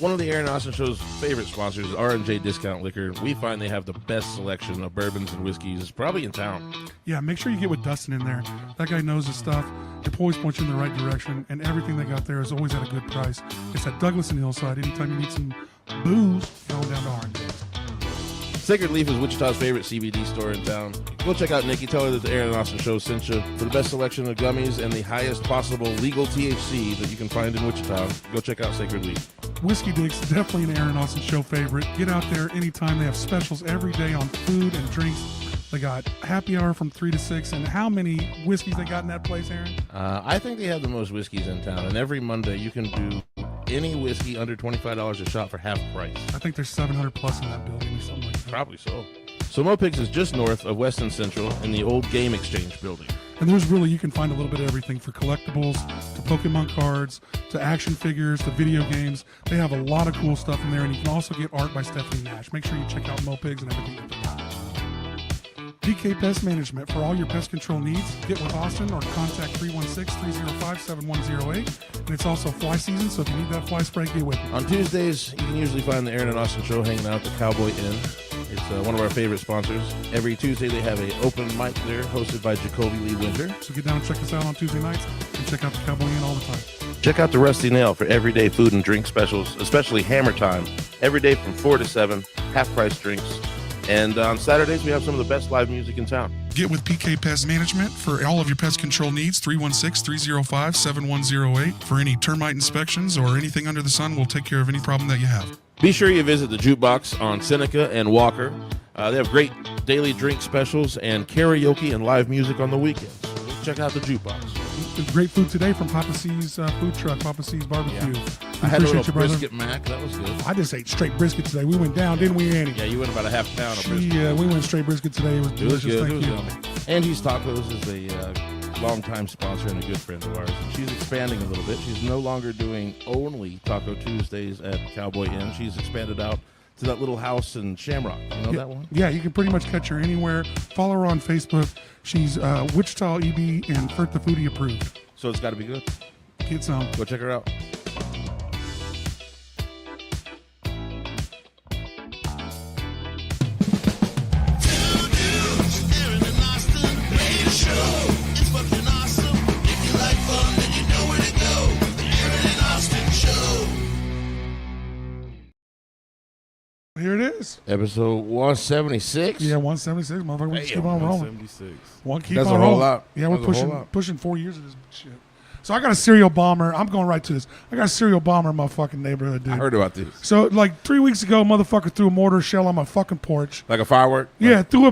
One of the Aaron Austin Show's favorite sponsors is R&J Discount Liquor. We find they have the best selection of bourbons and whiskeys probably in town. Yeah, make sure you get with Dustin in there. That guy knows his stuff. He'll always point you in the right direction, and everything they got there is always at a good price. It's at Douglas and Hillside. Anytime you need some booze, go down to R&J. Sacred Leaf is Wichita's favorite CBD store in town. Go check out Nikki. Tell her that the Aaron Austin Show sent you. For the best selection of gummies and the highest possible legal THC that you can find in Wichita, go check out Sacred Leaf. Whiskey Dick's definitely an Aaron Austin Show favorite. Get out there anytime. They have specials every day on food and drinks. They got happy hour from 3 to 6. And how many whiskeys they got in that place, Aaron? I think they have the most whiskeys in town. And every Monday you can do any whiskey under $25 a shot for half price. I think there's 700 plus in that building or something like that. Probably so. So Mopigs is just north of Weston Central in the old Game Exchange building. And there's really, you can find a little bit of everything from collectibles to Pokemon cards to action figures to video games. They have a lot of cool stuff in there, and you can also get art by Stephanie Nash. Make sure you check out Mopigs and everything that they got. PK Pest Management. For all your pest control needs, get with Austin or contact 316-305-7108. And it's also fly season, so if you need that fly spray, get with me. On Tuesdays, you can usually find the Aaron and Austin Show hanging out at the Cowboy Inn. It's one of our favorite sponsors. Every Tuesday, they have an open mic there hosted by Jacoby Lee Winter. So get down and check us out on Tuesday nights and check out the Cowboy Inn all the time. Check out the Rusty Nail for everyday food and drink specials, especially Hammer Time. Every day from 4 to 7, half-price drinks. And on Saturdays, we have some of the best live music in town. Get with PK Pest Management for all of your pest control needs, 316-305-7108. For any termite inspections or anything under the sun, we'll take care of any problem that you have. Be sure you visit the Jukebox on Seneca and Walker. They have great daily drink specials and karaoke and live music on the weekends. Check out the Jukebox. Great food today from Papa C's food truck, Papa C's barbecue. Yeah. I had a little brisket mac. That was good. I just ate straight brisket today. We went down, didn't we, Andy? Yeah, you went about a half pound of brisket. Yeah, we went straight brisket today. It was delicious. Good. Thank you. Angie's Tacos is a longtime sponsor and a good friend of ours. And she's expanding a little bit. She's no longer doing only Taco Tuesdays at Cowboy Inn. She's expanded out to that little house in Shamrock. You know that one? Yeah, you can pretty much catch her anywhere. Follow her on Facebook. She's Wichita EB and Fert the Foodie approved. So it's got to be good. Get some. Go check her out. Here it is. Episode 176. Yeah, 176. Motherfucker, we just keep on rolling. 176. Keep That's on a whole rolling. lot. Yeah, we're That's a whole lot. pushing 4 years of this shit. So I got a serial bomber. I'm going right to this. I got a serial bomber in my fucking neighborhood, dude. I heard about this. So like 3 weeks ago, motherfucker threw a mortar shell on my fucking porch. Like a firework? Yeah, it threw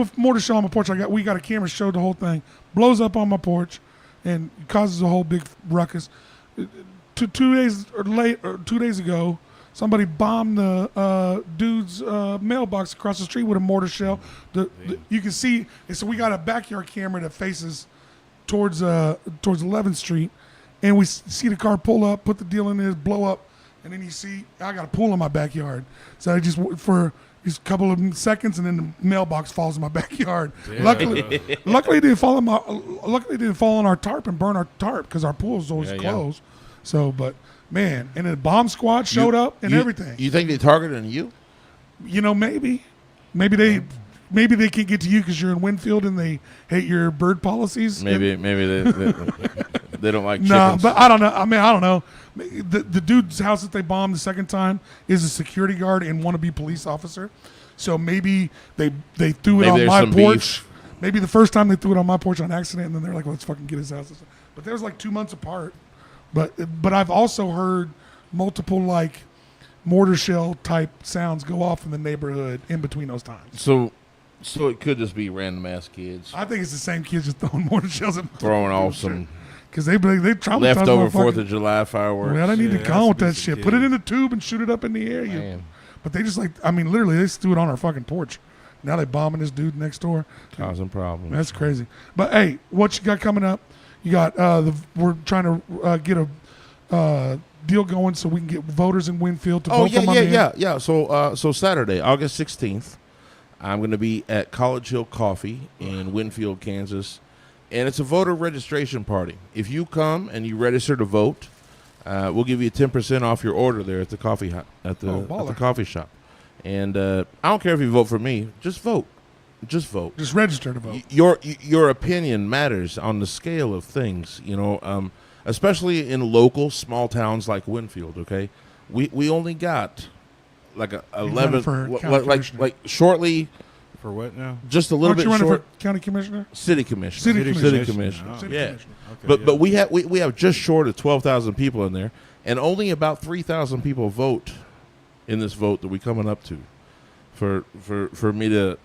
a mortar shell on my porch. We got a camera, showed the whole thing. Blows up on my porch, and causes a whole big ruckus. 2 days ago, somebody bombed the dude's mailbox across the street with a mortar shell. You can see. So we got a backyard camera that faces towards 11th Street, and we see the car pull up, put the deal in there, blow up, and then you see I got a pool in my backyard. So I just for just a couple of seconds, and then the mailbox falls in my backyard. Yeah. Luckily, it didn't fall in our tarp and burn our tarp because our pool is always closed. So, but man, and the bomb squad showed up and everything. You think they targeted you? You know, maybe they can't get to you because you're in Winfield and they hate your bird policies. Maybe they don't like chickens. No, but I don't know. I don't know. The dude's house that they bombed the second time is a security guard and wannabe police officer. So maybe they threw it on my porch. Beef. Maybe the first time they threw it on my porch on accident, and then they're like, let's fucking get his house. But that was like 2 months apart. But I've also heard multiple like mortar shell type sounds go off in the neighborhood in between those times. So it could just be random ass kids. I think it's the same kids just throwing mortar shells at throwing off some because they traumatized leftover 4th of July fireworks. Well, they need to go with that shit. Put it in a tube and shoot it up in the air. But they just literally they threw it on our fucking porch. Now they bombing this dude next door, causing problems. That's crazy. But hey, what you got coming up? You got we're trying to get a deal going so we can get voters in Winfield to vote for my man. Yeah. So Saturday, August 16th, I'm going to be at College Hill Coffee in Winfield, Kansas, and it's a voter registration party. If you come and you register to vote, we'll give you 10% off your order there at the coffee at the coffee shop. And I don't care if you vote for me. Just vote. Just vote. Just register to vote. Your opinion matters on the scale of things. Especially in local small towns like Winfield. Okay, we only got like 11 like shortly. For what now? Just a little bit short. For county commissioner? City commissioner. City commissioner. Oh. Yeah. Okay, But we have just short of 12,000 people in there, and only about 3,000 people vote in this vote that we're coming up to for me to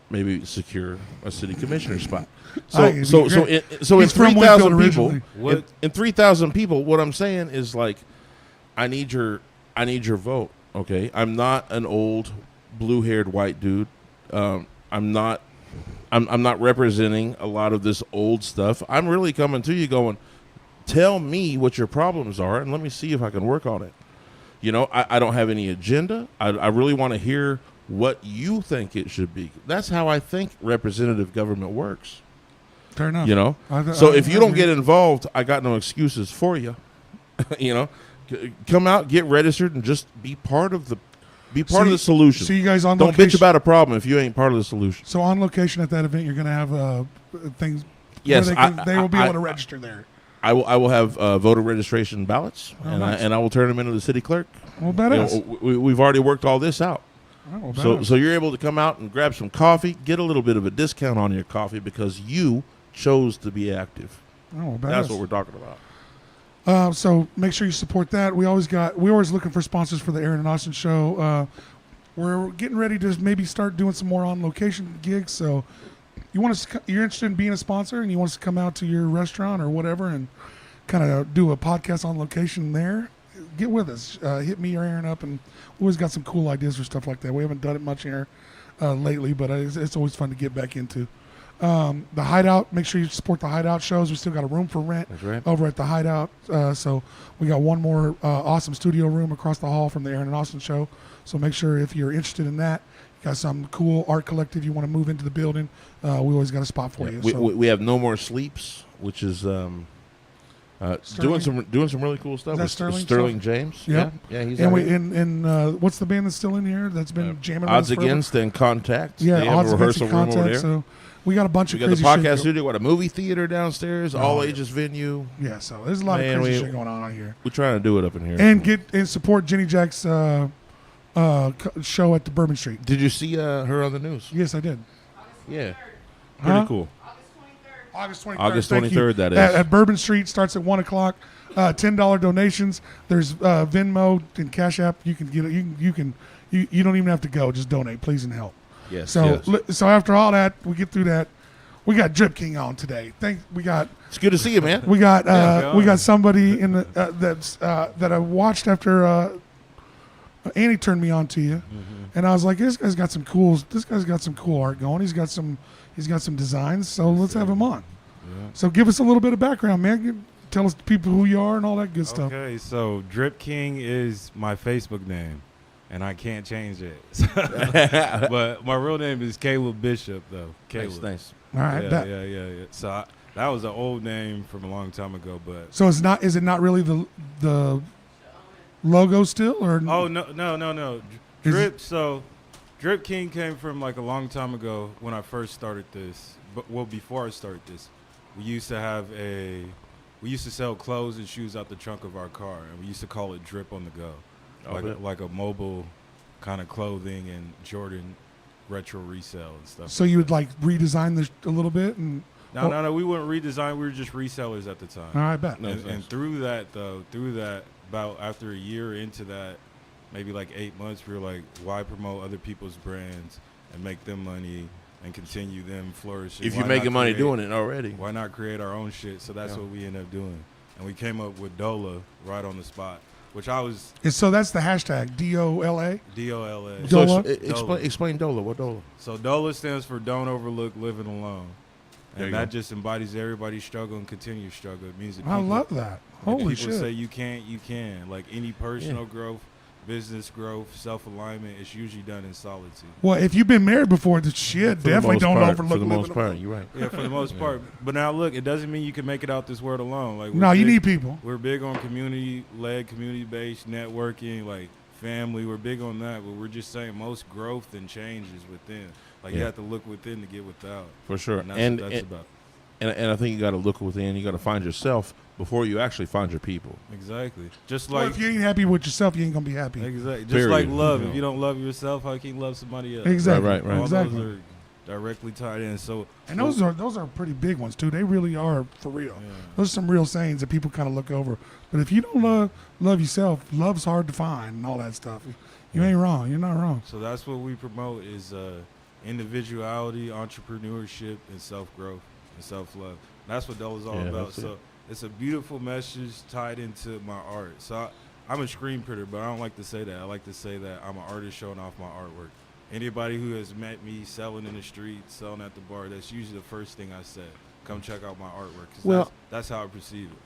maybe secure a city commissioner spot. So in 3,000 people, in 3,000 people, what I'm saying is like, I need your vote. Okay, I'm not an old blue-haired white dude. I'm not representing a lot of this old stuff. I'm really coming to you going, tell me what your problems are and let me see if I can work on it. I don't have any agenda. I really want to hear what you think it should be. That's how I think representative government works. Fair enough. So if you don't get involved, I got no excuses for you. Come out, get registered, and just be part of the solution. So you guys on don't location, bitch about a problem if you ain't part of the solution. So on location at that event, you're going to have things. Yes, they will be able to register there. I will have voter registration ballots, nice. I will turn them into the city clerk. Well, badass. We've already worked all this out. Oh, well, So you're able to come out and grab some coffee, get a little bit of a discount on your coffee because you chose to be active. Oh, that's what we're talking about. So make sure you support that. We're always looking for sponsors for the Aaron and Austin show. We're getting ready to maybe start doing some more on location gigs. So you're interested in being a sponsor and you want us to come out to your restaurant or whatever and kind of do a podcast on location there, get with us. Hit me or Aaron up, and we always got some cool ideas for stuff like that. We haven't done it much here lately, but it's always fun to get back into. The Hideout, make sure you support the Hideout shows. We still got a room for rent over at the Hideout. So we got one more awesome studio room across the hall from the Aaron and Austin show. So make sure if you're interested in that, you got some cool art collective, you want to move into the building, we always got a spot for you. We have No More Sleeps, which is doing some really cool stuff. Is that Sterling James. Yeah, he's and what's the band that's still in here that's been jamming? Odds Against and Contact. Yeah, they have a rehearsal room over there. So we got a bunch of crazy shit. We got the podcast shit studio, got a movie theater downstairs, all ages venue. Yeah, so there's a lot of crazy shit going on out here. We're trying to do it up in here. And support Jenny Jack's show at the Bourbon Street. Did you see her on the news? Yes, I did. Yeah, pretty cool. August 23rd. August 23rd, that is. At Bourbon Street, starts at 1 o'clock. $10 donations. There's Venmo and Cash App. You can get it. You don't even have to go. Just donate, please, and help. Yes. So after all that, we get through that. We got Drip King on today. It's good to see you, man. We got somebody in the that I watched after Annie turned me on to you, and I was like, this guy's got some cool art going. He's got some designs. So let's have him on. Yeah. So give us a little bit of background, man. Tell us people who you are and all that good stuff. Okay, so Drip King is my Facebook name, and I can't change it. But my real name is Caleb Bishop, though. Caleb. Nice. All right. Yeah. So that was an old name from a long time ago, but so is it not really the logo still, or? Oh no. Drip King came from like a long time ago when I first started this. But before I started this, we used to sell clothes and shoes out the trunk of our car, and we used to call it Drip on the Go, like a mobile kind of clothing and Jordan retro resale and stuff. So you would like redesign a little bit and. No, we wouldn't redesign. We were just resellers at the time. All right, bet. And through that, about after a year into that, maybe like 8 months, we were like, why promote other people's brands and make them money and continue them flourishing? If you're making money doing it already. Why not create our own shit? So that's what we ended up doing. And we came up with DOLA right on the spot, which I was... So that's the hashtag, DOLA? DOLA. So explain DOLA. What DOLA? So DOLA stands for Don't Overlook Living Alone. And that just embodies everybody's struggle and continued struggle. It means that I love that. Holy shit. People say you can't, you can. Like any personal growth, business growth, self-alignment, it's usually done in solitude. Well, if you've been married before, the shit For the definitely most don't part, overlook for the living most part. alone. You're right. Yeah, for the most part. But now look, it doesn't mean you can make it out this world alone. Like No, you need people. We're big on community-led, community-based networking, like family. We're big on that, but we're just saying most growth and change is within. Like you Yeah. have to look within to get without. For sure. And that's And what that's about. and I think you got to look within. You got to find yourself before you actually find your people. Exactly. Just Well, like if you ain't happy with yourself, you ain't gonna be happy. exactly. Just Period. like love. You If know. you don't love yourself, how can you love somebody else? Exactly. Right, right. All Exactly. those are directly tied in. So And those are pretty big ones too. They really are for real. yeah. Those are some real sayings that people kind of look over. But if you don't love yourself, love's hard to find and all that stuff. You ain't wrong. You're not wrong. So that's what we promote is individuality, entrepreneurship, and self-growth and self-love. That's what Dell is all Yeah, about. that's it. So it's a beautiful message tied into my art. So I'm a screen printer, but I don't like to say that. I like to say that I'm an artist showing off my artwork. Anybody who has met me selling in the street, selling at the bar, that's usually the first thing I said. Come check out my artwork. 'Cause Well- that's how I perceive it.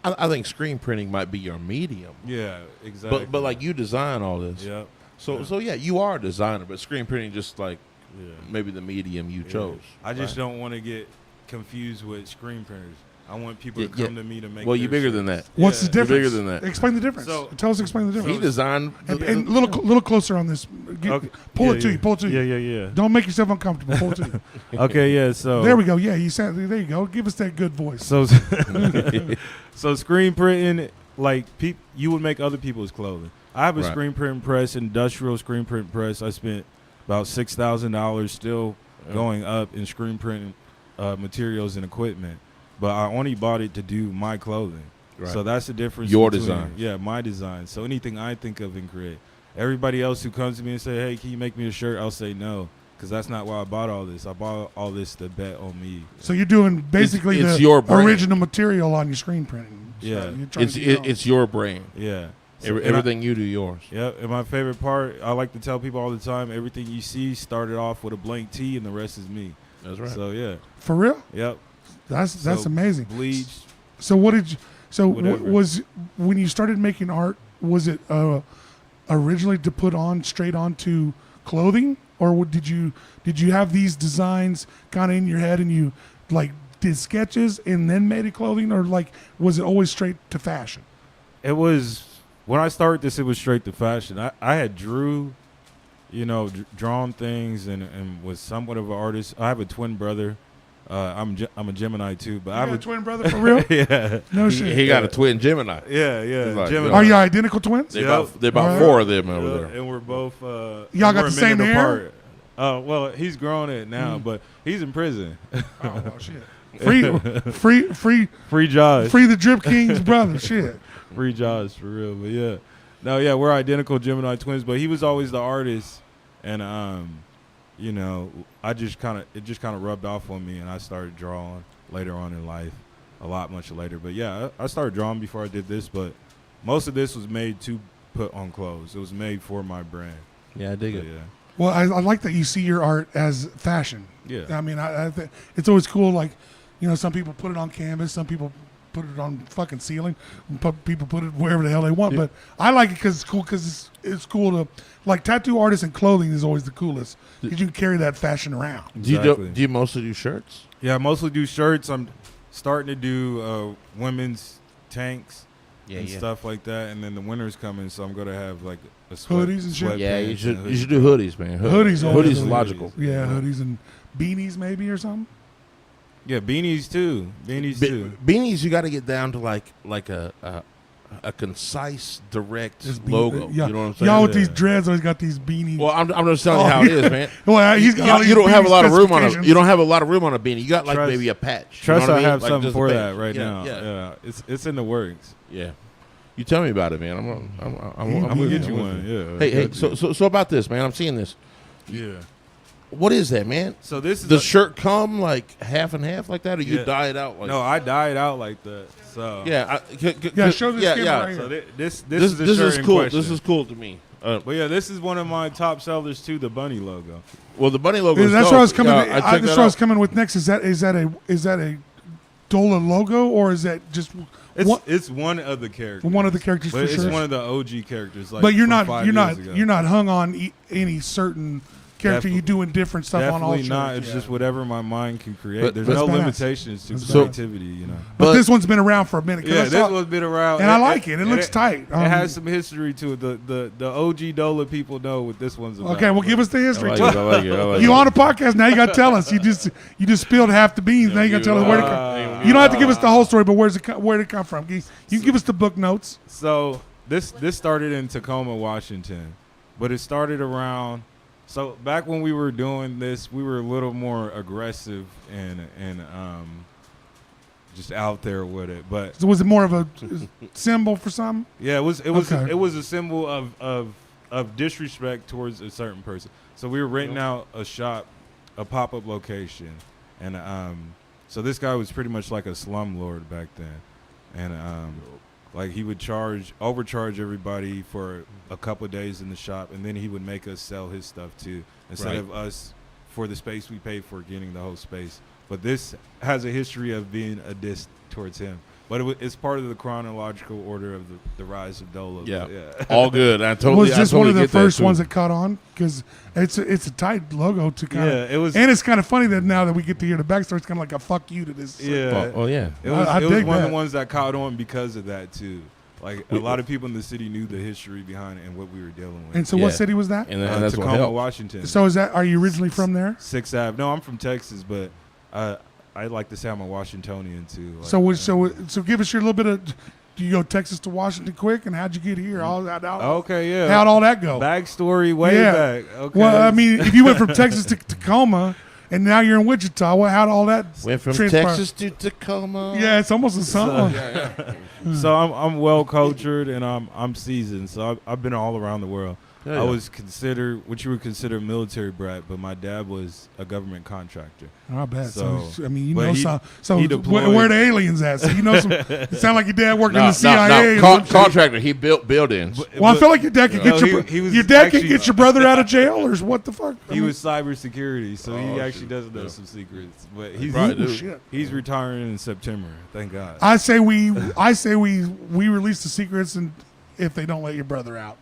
I think screen printing might be your medium. Yeah, exactly. But like you design all this. Yep. So yeah, you are a designer, but screen printing just like Yeah. maybe the medium you Yeah. chose. I just right? don't want to get confused with screen printers. I want people to Yeah, come to me to make. Well, their you're bigger shit. than that. What's the Yeah. difference? You're bigger than that. Explain the difference. So- Tell us. Explain the He difference. designed. And little closer on this. Okay. Pull Yeah, it to yeah. you. Pull it to you. Yeah. Don't make yourself uncomfortable. Pull it to you. Okay, yeah. So There we go. Yeah, you said. There you go. Give us that good voice. So, so screen printing, like you would make other people's clothing. I have a Right. screen print press, industrial screen print press. I spent about $6,000, still going up in screen printing materials and equipment. But I only bought it to do my clothing. Right. So that's the difference. Your between- designs. Yeah, my design. So anything I think of and create. Everybody else who comes to me and say, "Hey, can you make me a shirt?" I'll say no, because that's not why I bought all this. I bought all this to bet on me. So you're doing basically it's the your brand. original material on your screen printing. So Yeah. you're trying It's to do your own. it's your brand. Yeah. Everything you do, yours. Yeah, and my favorite part, I like to tell people all the time, everything you see started off with a blank tee and the rest is me. That's right. So, yeah. For real. Yep. That's So, amazing. Bleached. So what did you? So Whatever. was when you started making art? Was it originally to put on straight onto clothing, or did you have these designs kind of in your head and you like did sketches and then made it clothing, or like was it always straight to fashion? It was, when I started this, it was straight to fashion. I had drawn things and was somewhat of an artist. I have a twin brother. I'm a Gemini too, but You I have got a twin brother for real? yeah. No shit. He got a twin Gemini. Yeah, He's like, Gemini. Are you identical twins? They Yep. about Alright. 4 of them over Yeah, there. and we're both Y'all we're got a the same minute hair? apart. Well, he's grown it now, Mm. but he's in prison. Oh well, shit. Free Free Josh. the Drip King's brother. Shit. Free Josh for real, but yeah. No, yeah, we're identical Gemini twins, but he was always the artist, and it just kind of rubbed off on me, and I started drawing later on in life, much later. But yeah, I started drawing before I did this, but most of this was made to put on clothes. It was made for my brand. Yeah, I dig But it. yeah, Well, I like that you see your art as fashion. yeah. I mean, I it's always cool. Like, some people put it on canvas, some people put it on fucking ceiling, people put it wherever the hell they want. Yeah. But I like it because it's cool. Because it's cool to like tattoo artists and clothing is always the coolest because you can carry that fashion around. Exactly. Do you mostly do shirts? Yeah, I mostly do shirts. I'm starting to do women's tanks and stuff like that, and then the winter's coming, so I'm gonna have like a Hoodies and shit? Yeah, you sweatpants should and you should do hoodies, man. Hoodies always Hoodies is do. logical. Yeah, hoodies and beanies maybe or something. Yeah, beanies too. Beanies too. Beanies, you got to get down to like a concise, direct Just logo. Yeah. You know what I'm saying? Y'all with Yeah. these dreads always got these beanies. Well, I'm just telling you Oh, how it yeah. is, man. Well, he's got all these You don't have a beanie lot of room on a. specifications. You don't have a lot of room on a beanie. You got like Trust- maybe a patch. You Trust know what I mean? have Like something just a for patch. that right Yeah, now. Yeah, Yeah, it's in the works. yeah. You tell me about it, man. I'm I'm gonna get you with one. Yeah. Hey, got you. so about this, man. I'm seeing this. Yeah. What is that, man? So this is The shirt come like half and half like that, or you Yeah. dye it out like? No, I dyed out like that. So Yeah. Yeah, show the skin yeah. right here. So this This is the shirt is in cool. question. This is cool to me. But yeah, this is one of my top sellers too. The bunny logo. Well, the bunny logo. Yeah, is that's dope. what I was coming. Yeah, I checked that's that what I was out. coming with next. Is that a Dola logo, or is that just It's one of the characters. one of the characters But for it's sure? one of the OG characters. Like, But you're from not 5 you're years not ago. you're not hung on any certain character. You're doing different stuff on all Definitely shows. not. It's Yeah. just whatever my mind can create. But- There's but- no That's badass. limitations to That's creativity, you know. But But- this one's been around for a minute. 'cause Yeah, I this saw- one's been around, and I like it. It looks tight. It has some history to it. The OG Dola people know what this one's about. Okay, well, give us the I history. like too. it. I like it. I like You it. on a podcast now? You got to tell us. You just spilled half the beans. Now you got to tell us where it come. You don't have to give us the whole story, but where did it come from? You can give us the book notes. So this started in Tacoma, Washington, but it started around. So back when we were doing this, we were a little more aggressive and just out there with it. But So was it more of a symbol for something? yeah, it was Okay. it was a symbol of disrespect towards a certain person. So we were renting out a shop, a pop-up location, and so this guy was pretty much like a slumlord back then, and like he would overcharge everybody for a couple of days in the shop, and then he would make us sell his stuff too, instead Right. of us for the space we paid for getting the whole space. But this has a history of being a diss towards him. But it's part of the chronological order of the rise of Dola. Yeah. But All good. I totally. Was I this totally one of the get that, first too. ones that caught on? Because it's a tight logo to kind of. Yeah, it was. And it's kind of funny that now that we get to hear the backstory, it's kind of like a fuck you to this. Yeah. Oh yeah. It was, I it was dig one of that. the ones that caught on because of that too. Like a lot of people in the city knew the history behind it and what we were dealing with. And so, what Yeah. city was that? And that's what Tacoma, helped. Washington. So are you originally from there? 6th Ave. No, I'm from Texas, but I like to say I'm a Washingtonian too. Like, So give us your little bit of. Do you go Texas to Washington quick? And how'd you get here? okay, yeah. How'd all that go? Backstory way Yeah. back. Okay. Well, I mean, if you went from Texas to Tacoma, and now you're in Wichita, how'd all that Went from transpire? Texas to Tacoma. Yeah, it's almost a song. So I'm well cultured and I'm seasoned. So I've been all around the world. Yeah, I yeah. was considered what you would consider a military brat, but my dad was a government contractor. I bet. So- So I mean, you but know he- some. So he where deployed- the aliens at? So you know some. It sound like your dad worked in No, the CIA. or some shit. contractor. He built buildings. Well, I feel like your dad could No, get your he was your dad could actually- get your brother out of jail, or what the fuck? I He mean, was cybersecurity, so he Oh, actually shit. does know Yeah. some secrets. But he's Probably oh, do. shit. he's retiring in September. Thank God. I say we release the secrets, and if they don't let your brother out,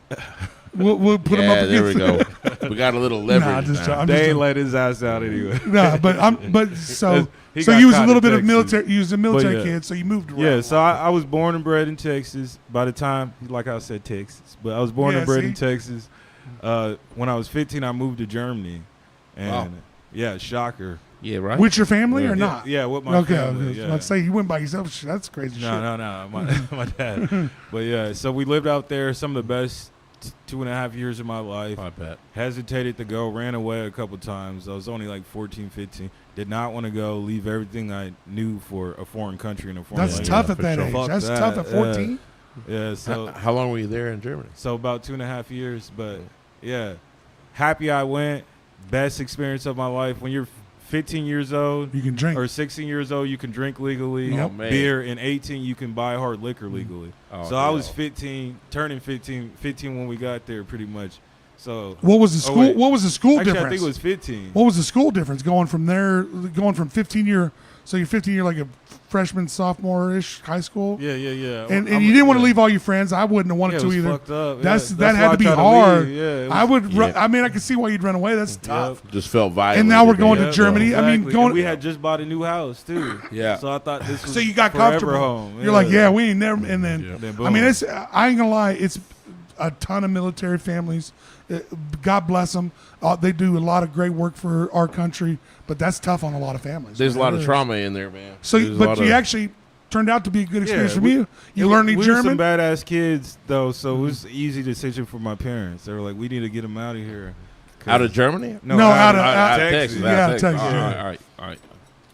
we'll put him Yeah, up there we against. go. We got a little leverage. Nah, just now. I'm They just ain't let his ass out anyway. nah, but so He so got you was a caught little in bit of Texas. military. You was a military yeah. kid, so you moved around. Yeah, so I was born and bred in Texas. By the time, like I said, Texas, but I was born Yeah, and bred see? in Texas. When I was 15, I moved to Germany, and Wow. yeah, shocker. Yeah, right. With your family or Yeah. not? Yeah, with my Okay, family. okay. Yeah. Let's say you went by yourself. Shit, that's crazy shit. No, my dad. But yeah, so we lived out there. Some of the best 2.5 years of my life. I bet. Hesitated to go, ran away a couple times. I was only like 14, 15. Did not want to go, leave everything I knew for a foreign country and a foreign That's language. tough Yeah, at for that sure. age. Fuck That's that, tough at 14. Yeah, so How long were you there in Germany? so about 2.5 years. But yeah, happy I went. Best experience of my life. When you're 15 years old You can drink. or 16 years old, you can drink legally. Yep. Oh, man. Beer. And 18, you can buy hard liquor legally. Oh, So I yeah. was 15, turning 15 when we got there, pretty much. So What was the school? wait. What was the school actually, difference? I think it was 15. What was the school difference going from 15 year? So you're 15 year like a freshman, sophomore ish high school. Yeah. And I'm- you didn't want to yeah. leave all your friends. I wouldn't have wanted Yeah, it to was either. fucked up. That's Yeah, that why had I to be tried hard. leave. Yeah, it I was- would. Yeah. I mean, I can see why you'd run away. That's tough. Just felt violated. And now we're going to man. Germany. I mean, exactly. going- And we had just bought a new house too. Yeah. So I thought this was So you got forever comfortable. home. You're like, yeah, we ain't never. And then, Yeah. Then I mean, boom. it's. I ain't gonna lie. It's a ton of military families. God bless them. They do a lot of great work for our country, but that's tough on a lot of families. There's a man. lot It of is. trauma in there, man. So, There's a but lot you of- actually turned out to be a good experience Yeah, for you. You we- learned we were German. some badass kids though, so it was easy decision for my parents. They were like, we need to get them out of here. Out of Germany? No, out of- Out of Texas. Texas. Yeah, out of Texas, All yeah. right, all right.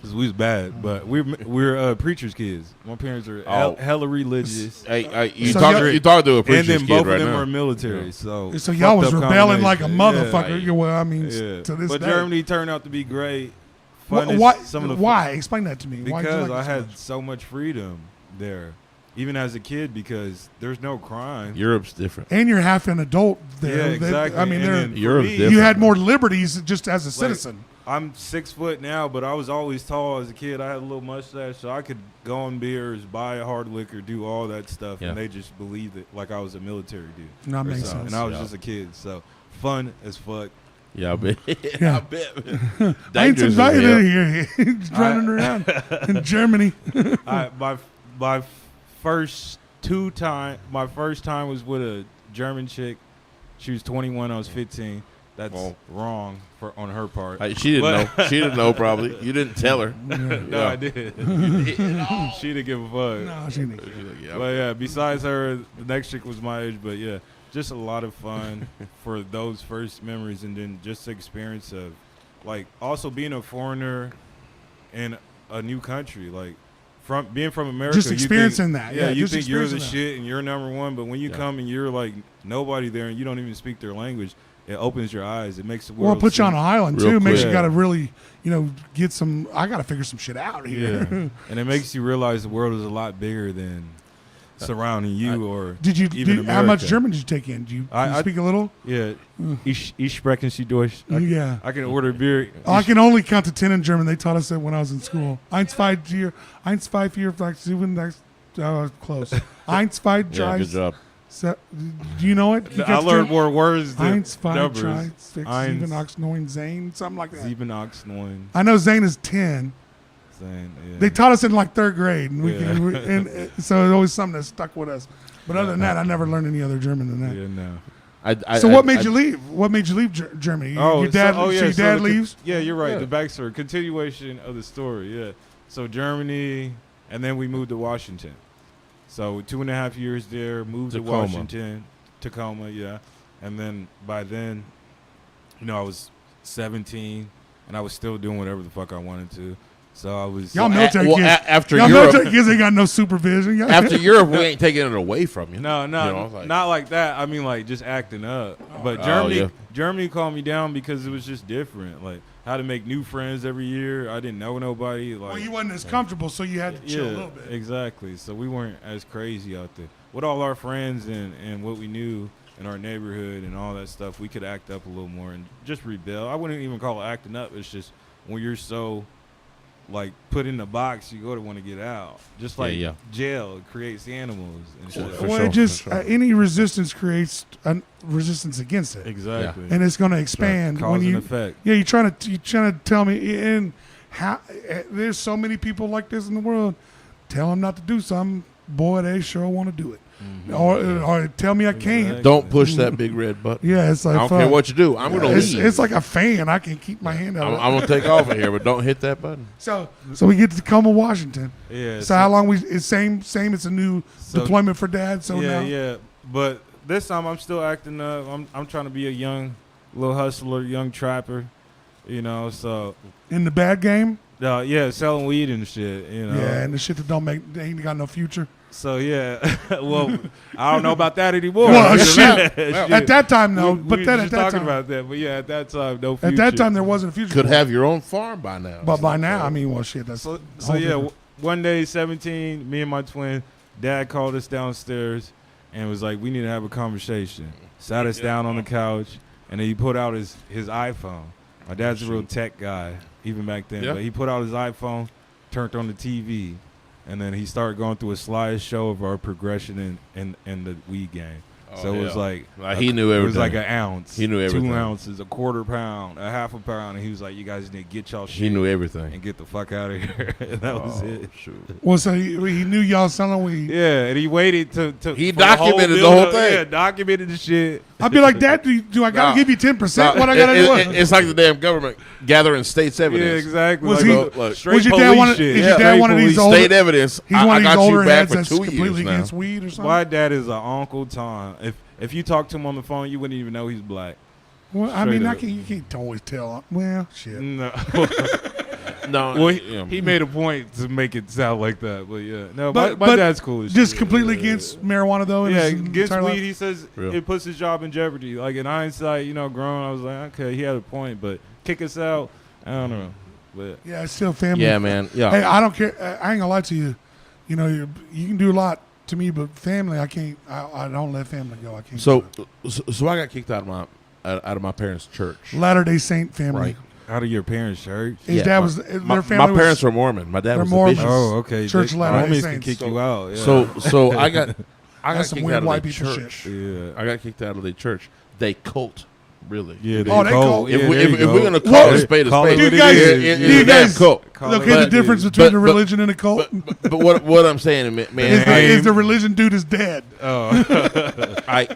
Because we was bad, but we're preachers' kids. My parents are Oh. hella religious. Hey, you So talk to a And preacher's then kid both right of them now. are military, so So y'all was fucked up rebelling like a combination. motherfucker. Yeah. Well, I mean, Yeah. to this But day. Germany turned out to be great. Why? Funnest- Why? some of the Why? Explain that to me. Why'd you Because like it I so had much? so much freedom there, even as a kid, because there's no crime. Europe's different. And you're half an adult there. Yeah, They- exactly. I mean, And they're, then for Europe's me, different. you had more liberties just as a like, citizen. I'm 6 foot now, but I was always tall as a kid. I had a little mustache, so I could go on beers, buy a hard liquor, do all that stuff, and they just believed it like I was a military dude. That makes sense. And I was just a kid, so fun as fuck. Yeah, I bet. Yeah. I bet. I ain't Dangerous as invited hell. in here. He's running around in Germany. My first time was with a German chick. She was 21. I was 15. That's wrong on her part. She didn't know. She didn't know. Probably you didn't tell her. No, I did. She didn't give a fuck. No, she didn't. But yeah, besides her, the next chick was my age. But yeah, just a lot of fun for those first memories, and then just the experience of, like, also being a foreigner in a new country, like. Being from America, just experiencing that. Yeah, you just think you're the experiencing shit and you're number one, but when you come and you're like nobody there and you don't even speak their language, it opens your eyes. It makes the world. Well, it puts you on an island real too. Makes quick. you got to really, get some. I got to figure some shit out here. Yeah, and it makes you realize the world is a lot bigger than surrounding you. How much German did you take in? Do you speak a little? Yeah, ich sprechen Sie Deutsch. Yeah. I can order beer. I can only count to 10 in German. They taught us that when I was in school. 1, 2, 3, 1, 2, 3, 4, 5, 6, 7, close. 1, 2, 3, Yeah, good job. do you know it? I learned more words than 1, 2, 3, numbers. 4, 6, 7, 8, 9, Zane, something like that. 7, 8, 9. I know Zane is 10. Zane, yeah. They taught us in like 3rd grade, and Yeah. so it's always something that stuck with us. But other than that, I never learned any other German than that. Yeah, no. So what made you leave? What made you leave Germany? Your dad, your dad leaves? Yeah, you're right. Yeah. The backstory, continuation of the story. Yeah. So Germany, and then we moved to Washington. So 2.5 years there, moved to Washington, Tacoma, yeah. And then by then, I was 17, and I was still doing whatever the fuck I wanted to. So I was. Y'all military kids. After Y'all Europe, military kids ain't got no supervision. after Europe, we ain't taking it away from you. No, not like that. I mean, like, just acting up. But Germany calmed me down because it was just different. Like, how to make new friends every year. I didn't know nobody. Like, Well, you wasn't as comfortable, so you had to chill a little bit. Exactly. So we weren't as crazy out there. With all our friends and what we knew in our neighborhood and all that stuff, we could act up a little more and just rebel. I wouldn't even call it acting up. It's just when you're so, like, put in a box, you go to want to get out. Just like jail creates animals and shit. Well, any resistance creates a resistance against it. Exactly. And it's going to expand Cause when and you. effect. Yeah, you're trying to tell me, and how there's so many people like this in the world. Tell them not to do something, boy, they sure want to do it. Mm-hmm. Or tell me I can't. Don't push that big red button. Yeah, it's like I don't care what you do. I'm going to leave. It's like a fan. I can keep my hand out. I'm going to take off of here, but don't hit that button. So we get to Tacoma, Washington. Yeah. So how long it's same? It's a new deployment for Dad. So now. Yeah. But this time I'm still acting up. I'm trying to be a young little hustler, young trapper. So In the bad game. Selling weed and shit. Yeah, and the shit that they ain't got no future. So yeah, well, I don't know about that anymore. Well, shit. At that time, no. But we then were at just that talking time, about that. But yeah, at that time, no future. at that time there wasn't a future. Could for it. have your own farm by now. But by now, I mean, well, shit. That's So whole yeah, different. one day, 17, me and my twin, Dad called us downstairs and was like, "We need to have a conversation." Sat us down on the couch, and then he put out his iPhone. My dad's a real tech guy, even back then. Yeah. But he put out his iPhone, turned on the TV, and then he started going through a slideshow of our progression in the weed game. So it was like he knew everything. It was like an ounce. He knew everything. 2 ounces, a quarter pound, a half a pound, and he was like, "You guys need to get y'all shit." He knew everything. And get the fuck out of here. And that was it. Shoot. Well, so he knew y'all selling weed. Yeah, and he waited to He for the documented the build whole up. thing. Yeah, documented the shit. I'd be like, Dad, do I gotta Nah. give you 10%? Nah, What I gotta do? It's like the damn government gathering state's Yeah, evidence. exactly. Was Like, he- look, straight was your dad police one of- shit. is your dad Straight one of these police old- State evidence. He's one I of got these older you back heads for that's 2 years completely now. against weed or something. My dad is an Uncle Tom. If you talk to him on the phone, you wouldn't even know he's black. Well, I mean, Straight up. you can't always tell. Well, shit. No. No, Well, yeah. he made a point to make it sound like that, but yeah. No, But- my but dad's cool as Just shit. completely Yeah. against marijuana, though. in Yeah, his against entire weed, life? he says Real. it puts his job in jeopardy. Like, in hindsight, growing, I was like, okay, he had a point, but kick us out, I don't know. But Yeah, it's still family. Yeah, man. Yeah. Hey, I don't care. I ain't gonna lie to you. You can do a lot to me, but family, I can't. I don't let family go. I can't. So I got kicked out of my parents' church. Latter-day Saint family. Right. Out of your parents' church? His dad was their family. My parents were Mormon. My dad they're was Mormon. a bishop. Oh, okay. Church Latter-day Homies can Saints. kick you out. Yeah. So I got That's some kicked weird out of white the people church. shit. yeah. I got kicked out of the church. They cult, really. Yeah, Oh, they cult. If, Yeah, we, there if, you if go. we're gonna call Well, a spade a call spade, it what you it guys- is. do you guys- cult. Call it Okay, what the it difference is. between But- a religion and a cult But what I'm saying, man, is the religion dude is dead. Oh, I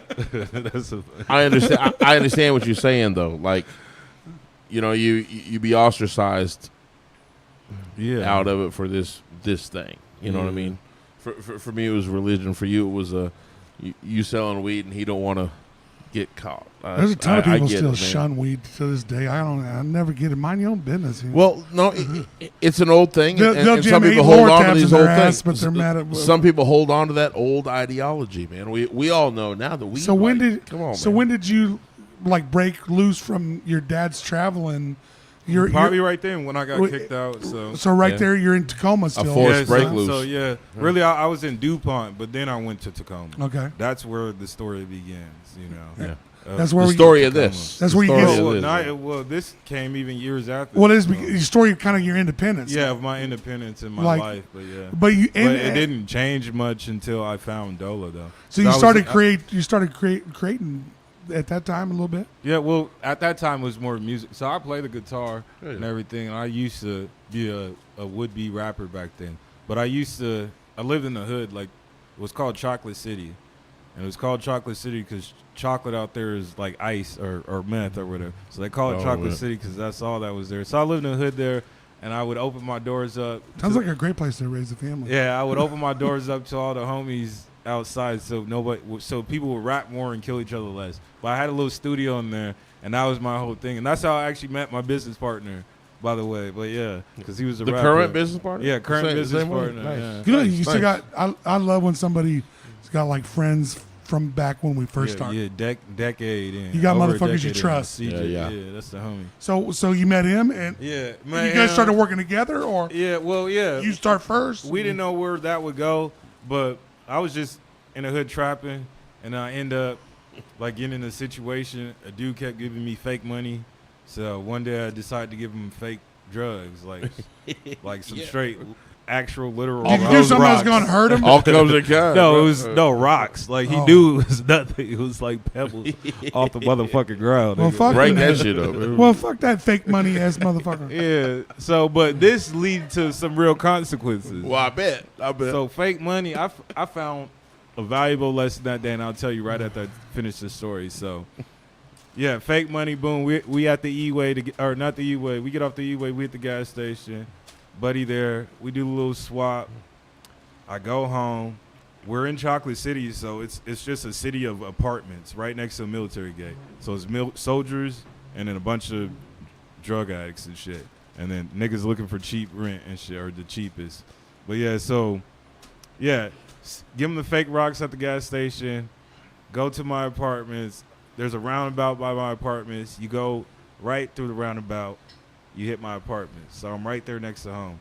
that's a, I understand. I understand what you're saying, though. Like, you be ostracized yeah. out of it for this thing. You know what I Yeah. mean? For me, it was religion. For you, it was you selling weed, and he don't want to get caught. There's a ton of I people get still it, man. shun weed to this day. I never get it. Mind your own business. You know? Well, no, it's an old thing, They'll- and, they'll and some jam people 8 hold lower on to tabs these in old their ass, things. but they're mad at- Some people hold on to that old ideology, man. We all know now that we. So when did come on? so man. when did you like break loose from your dad's traveling? You're Probably right then when I got Wait, kicked out. So so right Yeah. there you're in Tacoma still. forced yeah, break so, loose. So yeah, really, I was in DuPont, but then I went to Tacoma. Okay. That's where the story begins. You know. Yeah. That's where The we story of Tacoma. this. That's The where you story get- of Well, this, not- yeah. well, this came even years after. Well, it's so- your story of kind of your independence. yeah, of my independence in my Like, life, but yeah. But you But and, it didn't change much until I found Dola, though. So you I was- started I- creating at that time a little bit. Yeah, well, at that time it was more music. So I play the guitar Yeah. and everything. And I used to be a would-be rapper back then. But I lived in the hood, like, it was called Chocolate City. And it was called Chocolate City because chocolate out there is like ice or meth or whatever. So they call it Oh, Chocolate yeah. City because that's all that was there. So I lived in the hood there, and I would open my doors up. Sounds to- like a great place to raise a family. Yeah, I would open my doors up to all the homies outside, so people would rap more and kill each other less. But I had a little studio in there, and that was my whole thing. And that's how I actually met my business partner, by the way. But yeah, because he was a The rapper. current business partner. Yeah, current Same- business same one? partner. Nice. Yeah. You know, Nice, you still nice. got. I love when somebody's got like friends from back when we first started. Yeah, decade in. You got Over a motherfuckers you decade in. trust. CJ, Yeah. that's the homie. So you met him and Yeah, you man. guys started working together, or Yeah, well, yeah. you start first? We didn't know where that would go, but I was just in the hood trapping, and I end up like getting in a situation. A dude kept giving me fake money, so one day I decided to give him fake drugs, like some straight, actual, literal. Did you do rocks. something that was going to hurt him? All comes in kind. No, bro. it was no rocks. Like he Oh. knew it was nothing. It was like pebbles off the motherfucking ground. Well, nigga. fuck Break you. that shit up. man. Well, fuck that fake money ass motherfucker. Yeah. So, but this lead to some real consequences. Well, I bet. So fake money, I found a valuable lesson that day, and I'll tell you right after I finish the story. So, yeah, fake money, boom. We at the E-way, or not the E-way. We get off the E-way, we at the gas station. Buddy there, we do a little swap. I go home. We're in Chocolate City, so it's just a city of apartments right next to a military gate. So it's soldiers and then a bunch of drug addicts and shit. And then niggas looking for cheap rent and shit, or the cheapest. But yeah, so, yeah, give them the fake rocks at the gas station. Go to my apartments. There's a roundabout by my apartments. You go right through the roundabout. You hit my apartment. So I'm right there next to home.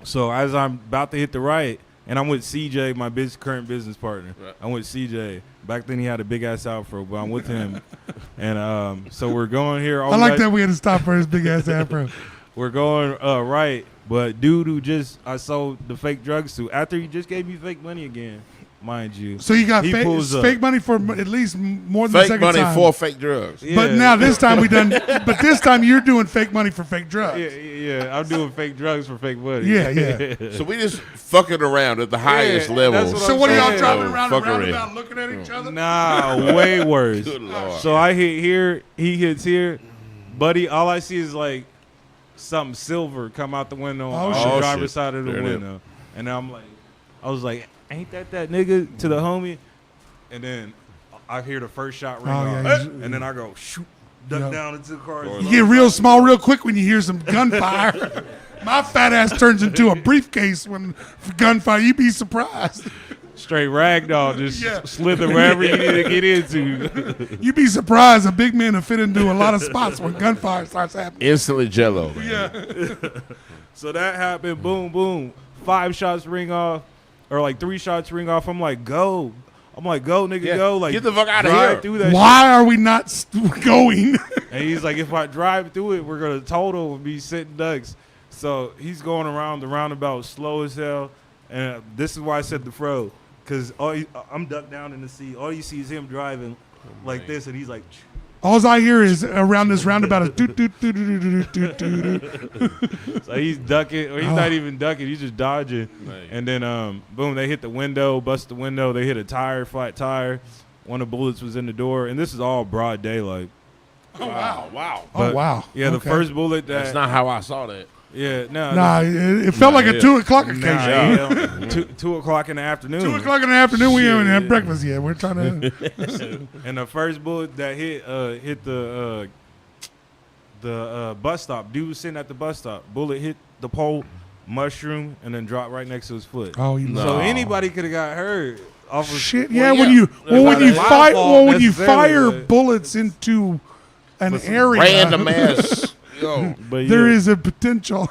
So as I'm about to hit the right, and I'm with CJ, my current business partner. Right. I'm with CJ. Back then he had a big ass afro, but I'm with him. And so we're going here. I like that we had to stop for his big ass afro. We're going right, but dude who I sold the fake drugs to, after he just gave me fake money again, mind you. So you got He pulls up. fake money for at least more than the Fake second money time. for fake drugs. Yeah. But now this time but this time you're doing fake money for fake drugs. Yeah, I'm doing fake drugs for fake money. Yeah, yeah. So we just fucking around at the highest Yeah, level. that's what So I'm what are y'all saying. driving around the Fuckery. roundabout looking at each other? Nah, way worse. Good Lord. So I hit here, he hits here. Buddy, all I see is like something silver come out the window on shit. the Oh, driver's shit. side of the There it is. window. And I was like, ain't that nigga to the homie? And then I hear the first shot ring Oh, off. yeah, And then I go, shoot, duck Yep. down into the car. You get real small real quick when you hear some gunfire. My fat ass turns into a briefcase when gunfire. You'd be surprised. Straight ragdoll, just Yeah. slither wherever you need to get into. You'd be surprised. A big man will fit into a lot of spots when gunfire starts happening. Instantly jello. Man. Yeah. So that happened, boom, boom. 5 shots ring off, or like 3 shots ring off. I'm like, go. I'm like, go, nigga, Yeah. go. Like, Get the fuck outta drive here. through that Why are we not going? shit. And he's like, if I drive through it, we're going to total and be sitting ducks. So he's going around the roundabout slow as hell. And this is why I said the fro. Because I'm ducked down in the seat. All you see is him driving like this. And he's like... All I hear is around this roundabout is doot, doot, doot, doot, doot, doot, doot, doot. So he's ducking, or he's not even ducking, he's just dodging. Right. And then, boom, they hit the window, bust the window. They hit a flat tire. One of the bullets was in the door. And this is all broad daylight. Wow. Oh, But, wow. Yeah, the Okay. first bullet that... That's not how I saw that. Yeah, no. Nah, it felt like a 2 o'clock occasion. Nah, 2 o'clock in the afternoon. 2 o'clock in the afternoon, we haven't had Shit. breakfast yet. We're trying to. And the first bullet that hit the bus stop. Dude was sitting at the bus stop. Bullet hit the pole, mushroom, and then dropped right next to his foot. Oh, you So know. anybody could have got hurt. Off of, Shit. Well, Yeah, yeah. when you Not my fault when you necessarily, fire but- bullets into an Listen, area, Random ass. Yo. But there yeah, is a potential.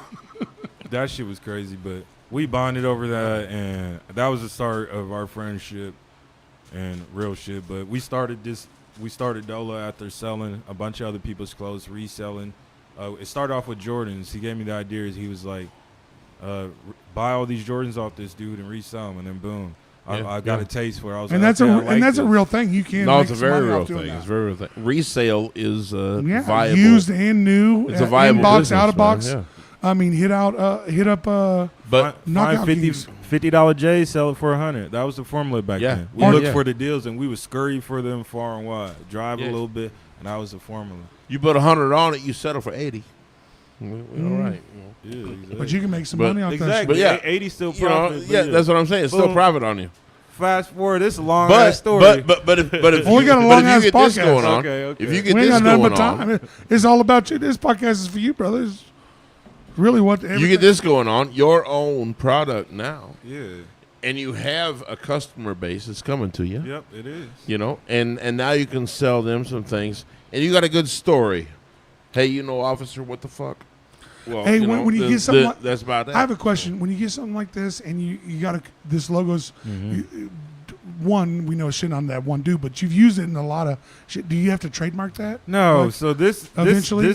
that shit was crazy. But we bonded over that, and that was the start of our friendship and real shit. But we started Dola after selling a bunch of other people's clothes, reselling. It started off with Jordans. He gave me the idea. He was like, buy all these Jordans off this dude and resell them, and then boom. Yeah, I got yeah. a taste for it. I was And like, that's okay, I and like that's a this. real thing. You can. No, make it's a some very money real off doing thing. that. It's a very real thing. Resale is Yeah, viable. used and new. It's a viable inbox, business, out of box. man, I mean, hit up. But Knockout Find Kings. $50 J, sell it for 100. That was the formula back Yeah. then. We Yeah. looked Yeah. for the deals, and we would scurry for them far and wide, drive Yeah. a little bit, and that was the formula. you put 100 on it, you settle for 80. We're all right. Yeah, exactly. But you can make some But- money off that. exactly. But yeah, 80 still You know, profit. yeah, that's what I'm saying. It's still Boom. profit on you. Fast forward, this is a long But ass story. but if Well, we got a long-ass you get this podcast. going on, Okay. if you get We ain't this got nothing going but on, time. It's all about you. This podcast is for you, brothers. Really, what you get this going on, your own product now, Yeah. and you have a customer base that's coming to you. Yep, it is. You know, and now you can sell them some things, and you got a good story. Hey, you know, officer, what the fuck? Well, Hey, you when- know, when you get something like- that's about that. I have a question. When you get something like this, and you got this logo's. One, we know it's shit on that one dude, but you've used it in a lot of shit. Do you have to trademark that? No, Like, so this eventually?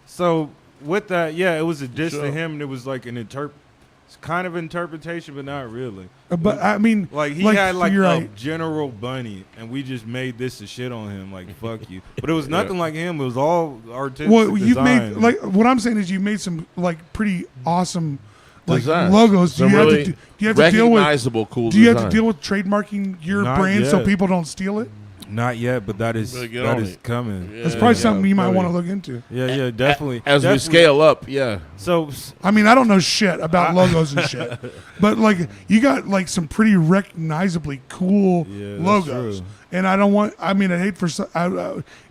so with that, yeah, it was a diss Sure. to him, and it was like it's kind of interpretation, but not really. But I mean, Like he had like you're a right. general bunny, and we just made this a shit on him, like fuck you. But it was nothing like him. It was all artistic. Well, you've made design. like what I'm saying is you made some like pretty awesome like Designs. logos. Do Some you, really have to do you have to deal with recognizable cool do you have design. to deal with trademarking your Not brand so yet. people don't steal it? Not yet, but that is Better get on it. coming. Yeah. That's probably Yeah, something you might probably. want to look into. Yeah, definitely. As we Definitely. scale up, yeah. So I mean, I don't know shit about logos and shit, but like you got like some pretty recognizably cool Yeah, that's logos, true. and I don't want. I mean, I hate for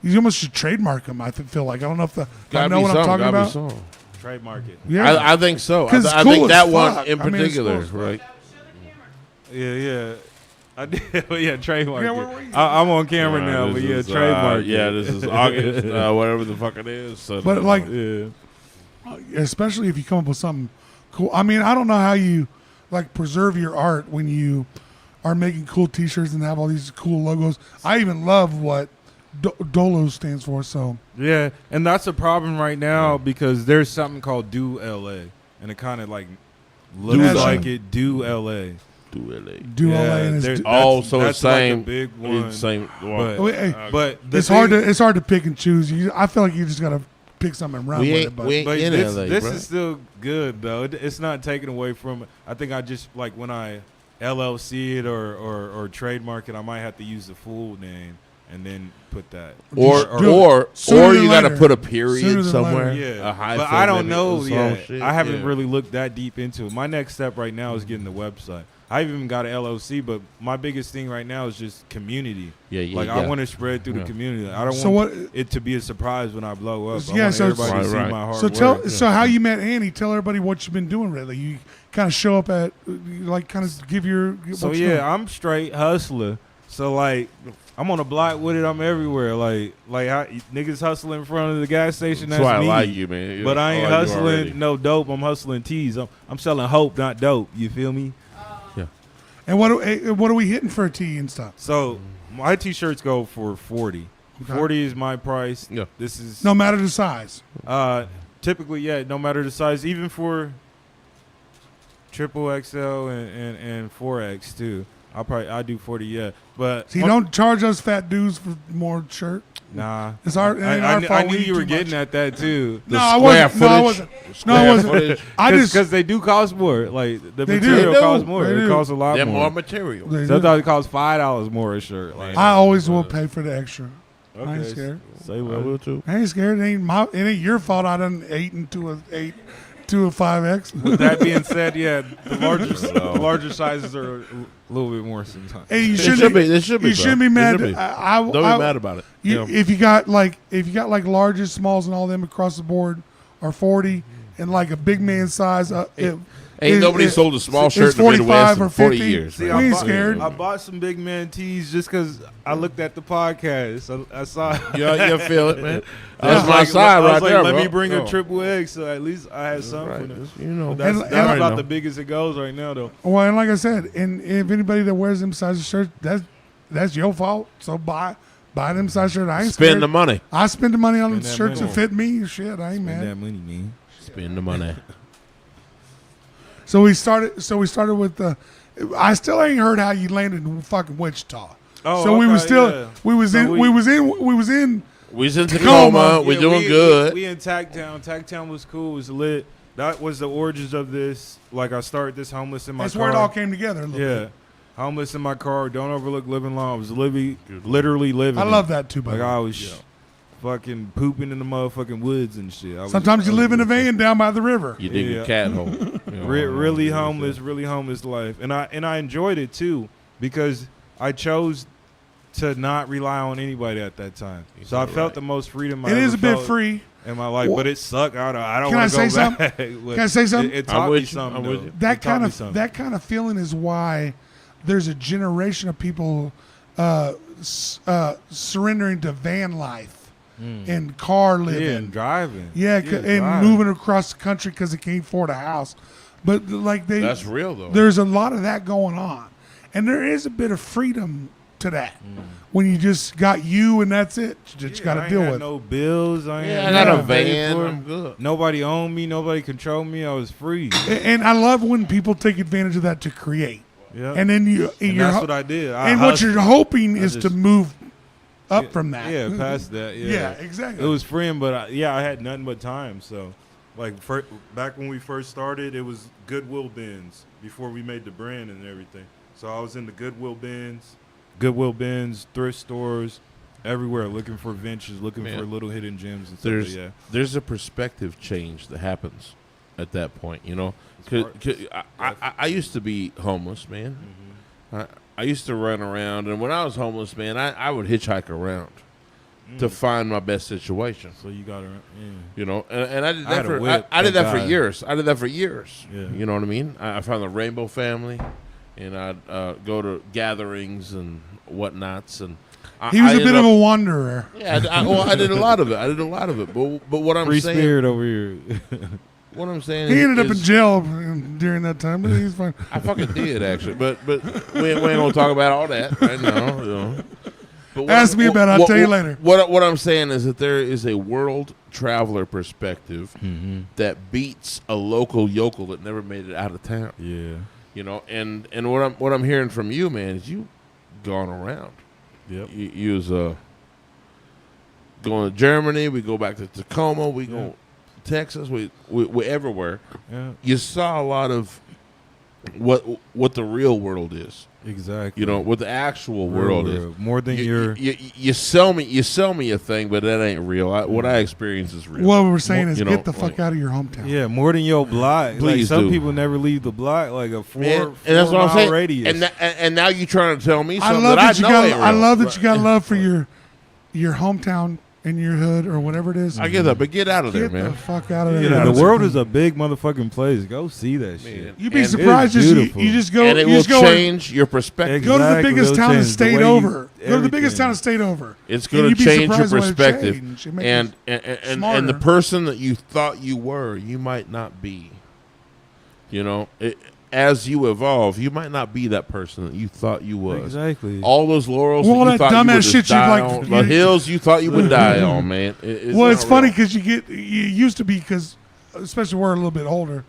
you almost should trademark them. I feel like I don't know if I know what I'm talking about. trademark it. Yeah, I think so. 'Cause it's I cool think as that one fuck. in I mean, it's cool particular, as fuck. right? Yeah. I did. Yeah, trademark. Yeah, it. where were you? I'm on camera now, but This yeah, is, trademark. it. yeah, this is August, whatever the fuck it is. So But, like, Yeah. especially if you come up with something cool. I mean, I don't know how you like preserve your art when you are making cool T-shirts and have all these cool logos. I even love what Dolo stands for. So Yeah, and that's a problem right now because there's something called Do LA, and it kind of like looks Do like LA. it Do LA. do LA. do Yeah, LA and it's, there's- Oh, That's- so that's it's same. like a big one. It's same one. But- Wait, hey, But the it's hard thing- to pick and choose. I feel like you just gotta pick something and run We with ain't- it. But we ain't- But in this, LA, this bro. is still good though. It's not taken away from. I think I just like when I LLC it or trademark it, I might have to use the full name and then put that. Or Sooner than you got to later. put a Sooner period than somewhere. later. Yeah, a hyphen, but I don't maybe, know or some yet. shit. I haven't Yeah. really looked that deep into it. My next step right now is getting the website. I even got an LLC, but my biggest thing right now is just community. Yeah, yeah, Like yeah. I want to spread through Yeah. the community. I don't So want what- it to be a surprise when I blow up. I Yeah, want so- everybody to Right, see right. my hard so work. so how you met Annie? Tell everybody what you've been doing lately. You kind of show up at like kind of give your. So what you yeah, doing. I'm straight hustler. So like, I'm on the block with it. I'm everywhere. Like how, niggas hustling in front of the gas station. That's That's why I me. like you, man. But I ain't like you hustling already. no dope. I'm hustling teas. I'm selling hope, not dope. You feel me? And what are we hitting for a tee and stuff? So my T-shirts go for 40. Okay. 40 is my price. Yeah. This is No matter the size. typically, yeah, no matter the size, even for triple XL and 4X too. I do 40, yeah. But So you don't charge us fat dudes for more shirt. nah. It's our. It ain't our fault. I knew We eat you were too getting much. at that too. No, I wasn't. No, I wasn't. No, I wasn't. Footage. I just. Because they do cost more. Like the They do. material They do. costs more. They It do. costs a lot They're more. more material. They do. Sometimes it costs $5 more a shirt. Like, I always will pay for the extra. I ain't okay, scared. Say I what? will too. I ain't scared. It ain't your fault. I done 8 into a 5X. With that being said, yeah, the larger sizes are a little bit more sometimes. Hey, you It shouldn't should be. It should be. You bro. shouldn't be It mad. should be. Don't Don't be mad about it. If you got like larges, smalls, and all them across the board are 40, and like a big man size, Ain't nobody sold a small shirt it's in the Midwest 45 or in 40 50. years. See, We man. ain't scared. I bought some big man tees just because I looked at the podcast. I saw. You feel it, man. I was That's my like, side I was right like, there, Let bro. me bring Oh. a triple X, so at least I had something Right. for them. You know, That's, And- that's and- about the biggest it goes right now, though. Well, and like I said, and if anybody that wears them size shirts, that's your fault. So buy them size shirts. I ain't spend scared. the money. I spend the money on Spend that shirts money. that fit me. Shit, I ain't Spend mad. that money, man. Spend the money. So we started with the. I still ain't heard how you landed in fucking Wichita. Oh, so we okay, was still yeah. we was So in we- we was in We was in Tacoma. Tacoma. We Yeah, doing good. We in Tagtown. Tagtown was cool. It was lit. That was the origins of this. Like I started this homeless in my That's car. where it all came together. A little Yeah, bit. homeless in my car. Don't overlook living law. I was literally living. I it. love that too. Buddy. Like I was fucking pooping in the motherfucking woods and shit. Sometimes you live in a van down by the river. You dig Yeah. a cat hole. You know, really homeless life, and I enjoyed it too because I chose to not rely on anybody at that time. So I Right. felt the most freedom. I It is ever a bit felt free. in my life, Well, but it sucked. I don't can I want to say go something? back. Can I say something? It I'm taught me with you. something. I'm though. with you. That It taught me something. that kind of feeling is why there's a generation of people surrendering to van life and car living. Yeah, and driving. Yeah, Yeah, and driving. moving across the country because they can't afford a house. But like That's real though. there's a lot of that going on, and there is a bit of freedom to that when you just got you and that's it. You just got to I ain't deal had with. no bills. I ain't Yeah, I had got a nothing paid van. for. I'm good. Nobody owned me. Nobody controlled me. I was free. And I love when people take advantage of that to create. Yeah, And then and you're that's what I did. I and what hustled. you're hoping is to just- move up from that. Yeah, past that. Yeah, Yeah, exactly. It was freeing, but I had nothing but time. So, like, back when we first started, it was Goodwill bins before we made the brand and everything. So I was in the Goodwill bins, thrift stores, everywhere, looking for ventures, looking Man. for little hidden gems and stuff. But There's a perspective change that happens at that point. You know, It's 'Cause I used to be homeless, man. Mm-hmm. I used to run around, and when I was homeless, man, I would hitchhike around to find my best situation. So you got to, You know, and I did I that had a for whip, I did thank that for God. years. I did that for years. Yeah. You know what I mean? I found the Rainbow Family, and I'd go to gatherings and whatnots, and He was I a bit ended of up- a wanderer. Yeah, I did a lot of it. But what I'm free saying, spirit over here. what I'm saying, He is, ended up in is- jail during that time, but he's fine. I fucking did actually, but we ain't gonna talk about all that right now. You know. But what Ask me about it, I'll tell you later. What I'm saying is that there is a world traveler perspective that beats a local yokel that never made it out of town. Yeah. You know, and what I'm hearing from you, man, is you gone around. Yep. You was going to Germany. We go back to Tacoma. We go Texas. We everywhere. Yeah. You saw a lot of what the real world is. Exactly. You know what the actual Real world world. is. More than you sell me a thing, but that ain't real. What I experience is real. What we're saying is You know, get the fuck like- out of your hometown. Yeah, more than your block. Like Please some do. people never leave the block, like a four, Man, four and that's what I'm mile saying. radius. And now you're trying to tell me I something love that that you I know ain't got. real. I love that you got love for your hometown and your hood or whatever it is. I get that, but get out of there, Get man. the fuck out of Get there. out the of world is a big motherfucking place. Go see that shit. Man. You'd be And surprised. it's Just beautiful. you just go. And it you will just go change your perspective. Go to the Exactly, biggest it'll town in the change the state way you- over. Go to the everything. biggest town in the state over. It's And going you'd to be change your surprised what it perspective, changed. It makes and you and smarter. the person that you thought you were, you might not be. You know, as you evolve, you might not be that person that you thought you was. Exactly. All those laurels Well, that you that thought you would dumbass just shit you die like- on, the hills you thought you would die on, man. Well, it's not funny real. because you used to be, because especially we're a little bit older,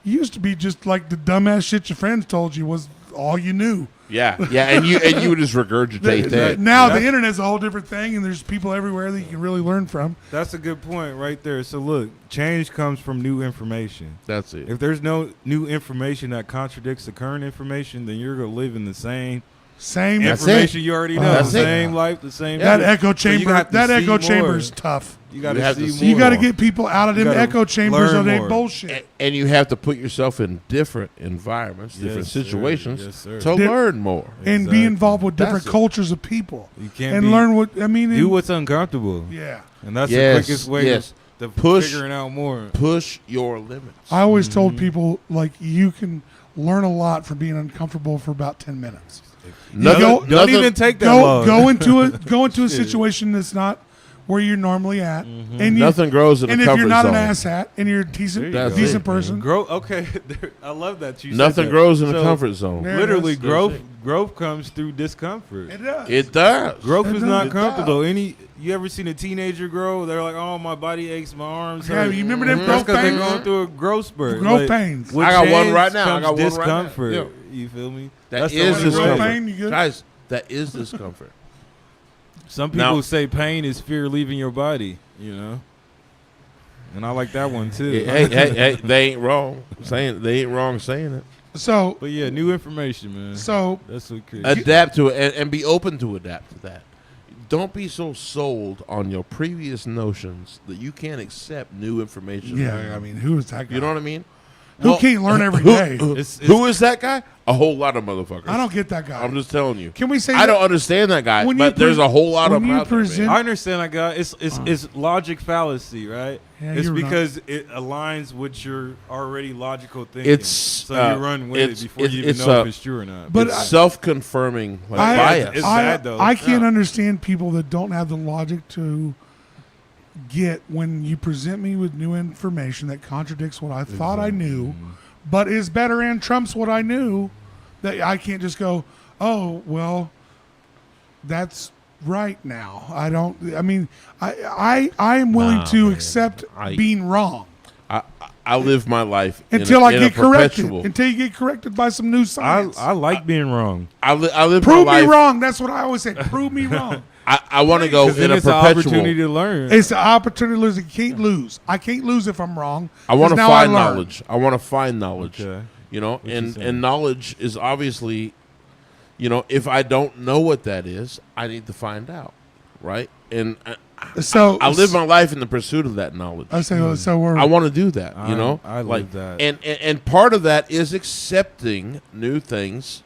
you used to be just like the dumbass shit your friends told you was all you knew. Yeah, and you would just regurgitate that. Now Yeah. the internet's a whole different thing, and there's people everywhere that you can really learn from. That's a good point right there. So look, change comes from new information. That's it. If there's no new information that contradicts the current information, then you're gonna live in the same Same. That's information you already know. That's The it. same life, the same. That shit. echo So you chamber. got to That see echo more. chamber's tough. You got You have to to see see You more. got to get people out of them gotta echo chambers learn of their more. bullshit. And you have to put yourself in different environments, Yes, different sir. situations Yes, sir. to Di- learn more. And Exactly. be involved with different That's it. cultures of people. You can't And be- learn what, I mean, do what's uncomfortable, yeah. and that's Yes, the quickest way yes. to Push. figuring out more. Push your limits. I always Mm-hmm. told people, like, you can learn a lot from being uncomfortable for about 10 minutes. Nothing- Go- Don't nothing- even take that Go long. go into a Shit. situation that's not where you're normally at, Mm-hmm. and you, Nothing grows in and a if comfort you're not zone. an asshat and you're a There decent you That's go. decent it, person, Grow. Okay, I love that you. Nothing said that. grows in a So, comfort zone. Yeah. Literally, That's growth comes through discomfort. it does. It does. Growth It is does. not It comfortable. You ever seen a teenager grow? They're like, "Oh, my body aches, my arms Yeah, hurt." you remember them That's growth because they're pains? going through a growth spurt. Growth pains. with I got one change right now. I comes got one right now. discomfort. Yeah. You feel me? That That's the is only growth way. discomfort. pain, you good? Guys, that is discomfort. Some people Now- say pain is fear leaving your body. You know, and I like that one too. hey, they ain't wrong saying they ain't wrong saying it. So But yeah, new information, man. so That's what crazy. Adapt to it and be open to adapt to that. Don't be so sold on your previous notions that you can't accept new information. yeah, I mean, who is that guy? You know what I mean? Who can't learn every day? Who is that guy? A whole lot of motherfuckers. I don't get that guy. I'm just telling you. Can we say I that- don't understand that guy, When you but there's pre- a whole lot of when them you out there, man. present- I understand that guy. It's logic fallacy, right? Yeah, it's you're right. because it aligns with your already logical thinking. It's, so uh, you run with it's- it before you even it's, know if it's true or not. But It's I- self-confirming like, I, bias. It's I, bad, though. I can't Yeah. understand people that don't have the logic to get when you present me with new information that contradicts what I thought I knew, but is better and trumps what I knew. That I can't just go, oh well, that's right now. I don't. I mean, I am willing Nah, to man. accept I- being wrong I live my life until in I a get corrected. perpetual. Until you get corrected by some new science. I like being wrong. I live Prove my me life. wrong. That's what I always say. Prove me wrong. I want to go Because in then a it's an perpetual. opportunity to learn. It's the opportunity to lose. You can't lose. I can't lose if I'm wrong. I want to 'cause now find learn. knowledge. I want to find knowledge. Okay. You know, What you and saying? knowledge is obviously, you know, if I don't know what that is, I need to find out, right? And So I live my life in the pursuit of that knowledge. I say so. We're I want to do that, you know. I like live that. and part of that is accepting new things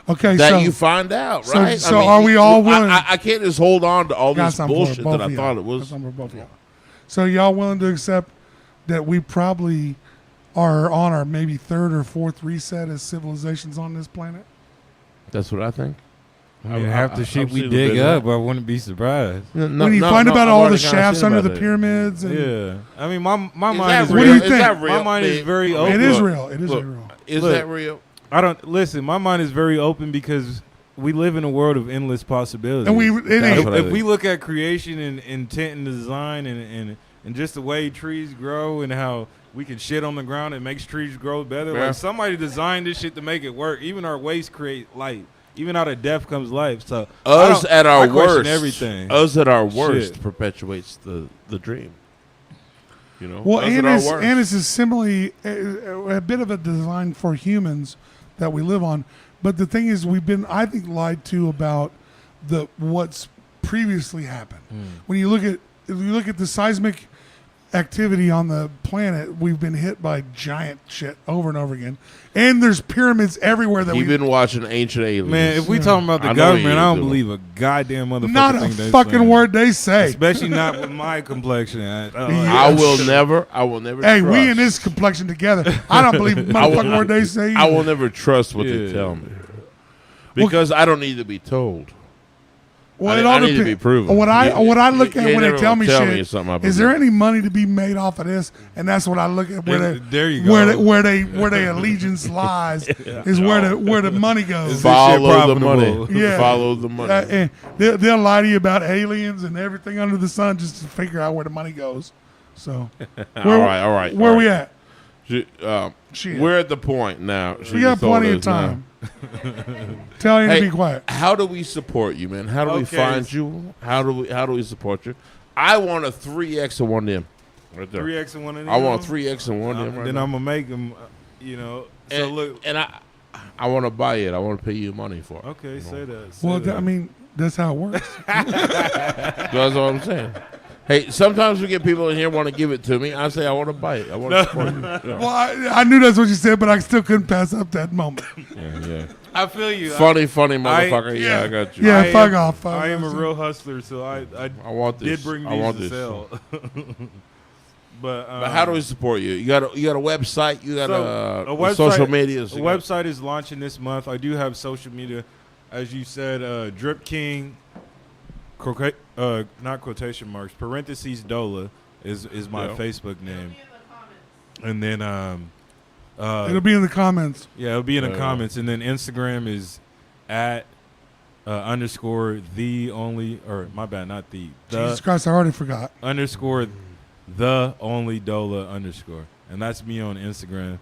okay. that so you find out, so- right? so are we all willing- I can't just hold on to all got this something for bullshit both that I of y'all. thought it Got was. something for both of y'all. So y'all willing to accept that we probably are on our maybe third or fourth reset as civilizations on this planet? That's what I think. I mean, half the shit I've we seen a dig bit of up, that. I wouldn't be surprised. No, when you no, find no, about I've all the already kinda shafts seen under about the that. pyramids, and Yeah, I mean, my Is mind that is What do real? you Is think? that real? My mind is Dave? very Look, open. it is real. It is look, real. Is Look. that real? I don't listen. My mind is very open because we live in a world of endless possibilities. And it That's ain't. what I if think. we look at creation and intent and design and just the way trees grow and how we can shit on the ground and makes trees grow better. Yeah. Like somebody designed this shit to make it work. Even our waste create life. Even out of death comes life. So Us at our I question worst, everything. Us at our worst Shit. perpetuates the dream. You know, Well, us at our worst. Annis is similarly a bit of a design for humans that we live on. But the thing is, we've been, I think, lied to about what's previously happened. When you look at the seismic activity on the planet, we've been hit by giant shit over and over again, and there's pyramids everywhere that You've we been watching Ancient Aliens. Man, if we Yeah. talking about the I know government, you I don't do. believe a goddamn motherfucking not thing a they fucking saying. word they say. Especially not with my complexion. I will never. Hey, we trust. in this complexion together. I don't believe a motherfucking word they say. I either. will never trust what they Yeah. tell me because I don't need to be told. Well, it all I need to depends. be proven. What I look at You when they never tell me tell me shit, something I is there believe. any money to be made off of this? And that's what I look at. There you go. Where they allegiance lies is where the money goes. Is this shit Follow the profitable? money. Yeah. Follow the money. And they'll lie to you about aliens and everything under the sun just to figure out where the money goes. So, all right. Where we at? Shit. We're at the point now. We got plenty of time. Tell him Hey, to be quiet. how do we support you, man? How do we Okay. find you? How do we support you? I want a 3X and 1M right there. 3X and 1 of them. I want 3X and 1M right Then there. I'm gonna make them. So and, look. and I want to buy it. I want to pay you money for it. Okay, say that. Well, that. I mean, that's how it works. That's all I'm saying. Hey, sometimes we get people in here want to give it to me. I say I want to buy it. I want to support you. Yeah. Well, I knew that's what you said, but I still couldn't pass up that moment. Yeah. I feel you. Funny motherfucker. yeah. I got you. Yeah, fuck off. I am a real hustler, so I want this. did bring I these want to this. sell. But how do we support you? You got a website. You got So, a website- social media. The website is launching this month. I do have social media, as you said. Drip King, not quotation marks, parentheses Dola is my Facebook name, and then It'll be in the comments. yeah, it'll be in the comments, and then Instagram is at underscore the only, or my bad, not the Jesus Christ, I already forgot. underscore the only Dola underscore, and that's me on Instagram.